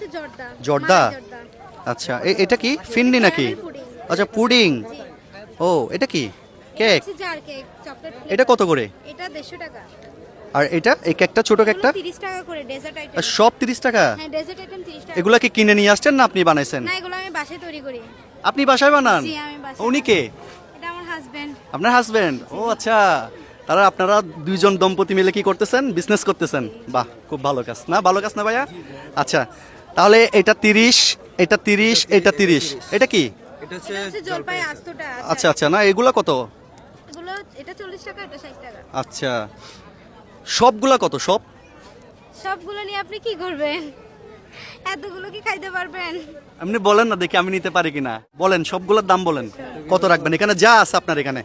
হচ্ছে জর্দা। জর্দা? মালাই জর্দা। আচ্ছা, এটা কি ফিন্ডি নাকি? Caramel pudding. আচ্ছা, পুডিং। জি। ও, এটা কি কেক? হচ্ছে জার কেক, চকলেট ফ্লেভার। এটা কত করে? এটা 150 টাকা। আর এটা এই কেকটা, ছোট কেকটা? 30 টাকা করে ডেজার্ট আইটেম। আর সব 30 টাকা? হ্যাঁ, ডেজার্ট আইটেম 30 টাকা। এগুলা কি কিনে নিয়ে আসছেন না আপনি বানাইছেন? না, এগুলো আমি বাসায় তৈরি করি। আপনি বাসায় বানান? জি, আমি বাসায়। উনি কে? এটা আমার হাজবেন্ড। আপনার হাজবেন্ড? ও আচ্ছা, তারা আপনারা দুইজন দম্পতি মিলে কি করতেছেন? বিজনেস করতেছেন? বাহ, খুব ভালো কাজ না? ভালো কাজ না ভাইয়া? আচ্ছা, তাহলে এটা 30, এটা 30, এটা 30। এটা কি? এটা এটা হচ্ছে জলপাই আস্তটা। আচ্ছা আচ্ছা, না এগুলা কত? এগুলো এটা 40 টাকা, এটা 60 টাকা। আচ্ছা, সবগুলা কত? সবগুলো নিয়ে আপনি কি করবেন? এতগুলো কি খাইতে পারবেন? আপনি বলেন না, দেখি আমি নিতে পারি কিনা। বলেন, সবগুলোর দাম বলেন, কত রাখবেন? এখানে যা আছে আপনার এখানে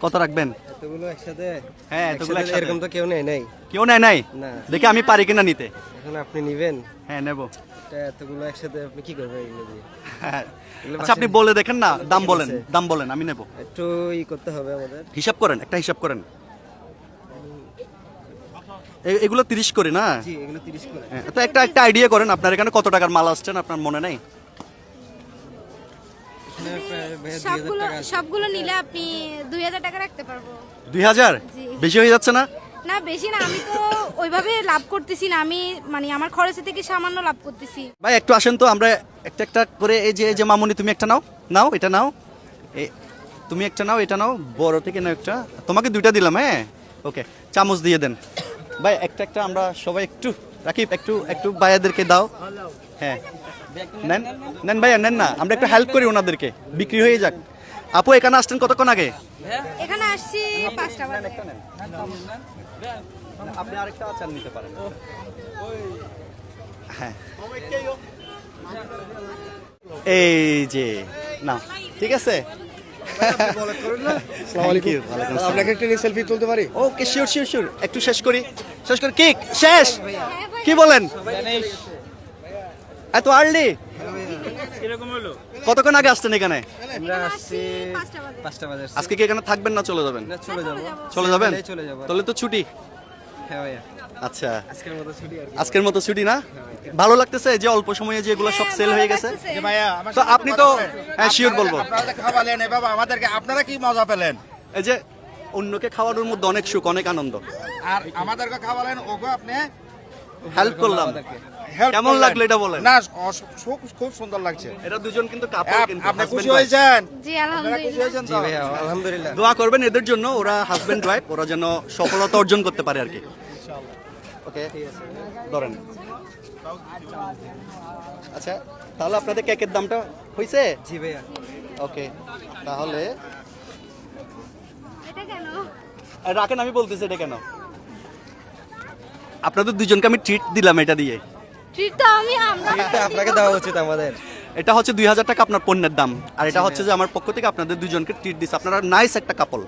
কত রাখবেন? এতগুলো একসাথে? হ্যাঁ, এতগুলো একসাথে। এরকম তো কেউ নেই। কেউ নেয় নাই? না। দেখি আমি পারি কিনা নিতে। এখন আপনি নেবেন? হ্যাঁ, নেব। এটা এতগুলো একসাথে আপনি কি করবেন এগুলো দিয়ে? হ্যাঁ। এগুলো আচ্ছা, আপনি বলে দেখেন না, দাম বলেন, দাম বলেন, আমি নেব। একটু করতে হবে আমাদের। হিসাব করেন, একটা হিসাব করেন। এগুলো 30 করে না? জি, এগুলো 30 করে। হ্যাঁ, তো একটা আইডিয়া করেন, আপনার এখানে কত টাকার মাল আসছেন আপনার মনে নাই? এখানে ভাইয়া 2000 সবগুলো টাকা আছে। সবগুলো নিলে আপনি 2000 টাকা রাখতে পারবো। 2000? জি। বেশি হয়ে যাচ্ছে না? না, বেশি না, আমি তো ওইভাবে লাভ করতেছি না, আমি মানে আমার খরচে থেকে সামান্য লাভ করতেছি। ভাই একটু আসেন তো, আমরা একটা একটা করে। এই যে মামুনি, তুমি একটা নাও, নাও এটা নাও, তুমি একটা নাও, এটা নাও, বড় থেকে নাও একটা। তোমাকে দুইটা দিলাম, হ্যাঁ ওকে। চামচ দিয়ে দেন ভাই, একটা একটা আমরা সবাই একটু রাখি, একটু একটু ভাইয়াদেরকে দাও। হ্যাঁ, নেন নেন ভাইয়া, নেন না, আমরা একটু হেল্প করি ওনাদেরকে, বিক্রি হয়ে যাক। আপু, এখানে আসছেন কতক্ষণ আগে? এখানে আসছি 5টা বাজে। আপনি আরেকটা আচার নিতে পারেন। হ্যাঁ, এই যে না, ঠিক আছে। Thank you, ওয়ালাইকুম আসসালাম। আপনাকে একটা সেলফি তুলতে পারি? ওকে, শিওর শিওর শিওর। একটু শেষ করি, শেষ করি। কেক শেষ? কি বলেন, এত আর্লি? কতক্ষণ আগে আসছেন এখানে? আমরা আসছি 5টা বাজে। 5টা বাজে। আজকে কি এখানে থাকবেন না চলে যাবেন? না, চলে যাব। চলে যাবেন? চলে যাব। তাহলে তো ছুটি। হ্যাঁ ভাইয়া, আচ্ছা, আজকের মতো ছুটি আর কি। আজকের মতো ছুটি না? ভালো লাগতেছে যে অল্প সময়ে যেগুলো সব সেল হয়ে গেছে? লাগতেছে। ভাইয়া, তো আপনি তো, হ্যাঁ শিওর বলবো। আপনারা খাওয়ালেন এভাবে আমাদেরকে, আপনারা কি মজা পেলেন? এই যে অন্যকে খাওয়ানোর মধ্যে অনেক সুখ, অনেক আনন্দ। আর আমাদেরকে খাওয়ালেন, ওগো আপনি হেল্প করলাম, help কেমন করলেন। লাগলো এটা বলেন? না, খুব সুন্দর লাগছে। এরা দুজন কিন্তু কাপল, কিন্তু আপনি husband খুশি wife। হয়েছেন? জি, আপনারা খুশি আলহামদুলিল্লাহ। হয়েছেন জি তো? ভাইয়া, আলহামদুলিল্লাহ। দোয়া করবেন এদের জন্য, ওরা হাজবেন্ড ওয়াইফ, ওরা যেন সফলতা অর্জন করতে পারে আর কি। ওকে, ধরেন। আচ্ছা, তাহলে আপনাদের কেকের দামটা হয়েছে? জি ভাইয়া। ওকে, তাহলে এটা কেন? রাখেন, আমি বলতেছি এটা কেন। আপনাদের দুজনকে আমি ট্রিট দিলাম এটা দিয়ে। ট্রিট তো আমরা এটা আপনাকে দেওয়া উচিত আমাদের। এটা হচ্ছে 2000 টাকা আপনার পণ্যের দাম, আর এটা হচ্ছে যে আমার পক্ষ থেকে আপনাদের দুজনকে ট্রিট দিচ্ছে। আপনারা নাইস একটা কাপল,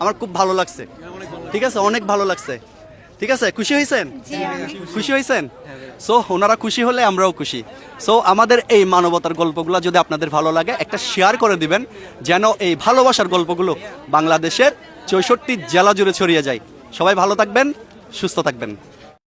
আমার খুব ভালো লাগছে। ঠিক আছে, অনেক ভালো লাগছে। ঠিক আছে, খুশি হয়েছেন? খুশি হয়েছেন? সো ওনারা খুশি হলে আমরাও খুশি। সো আমাদের এই মানবতার গল্পগুলো যদি আপনাদের ভালো লাগে, একটা শেয়ার করে দিবেন, যেন এই ভালোবাসার গল্পগুলো বাংলাদেশের 64 জেলা জুড়ে ছড়িয়ে যায়। সবাই ভালো থাকবেন, সুস্থ থাকবেন।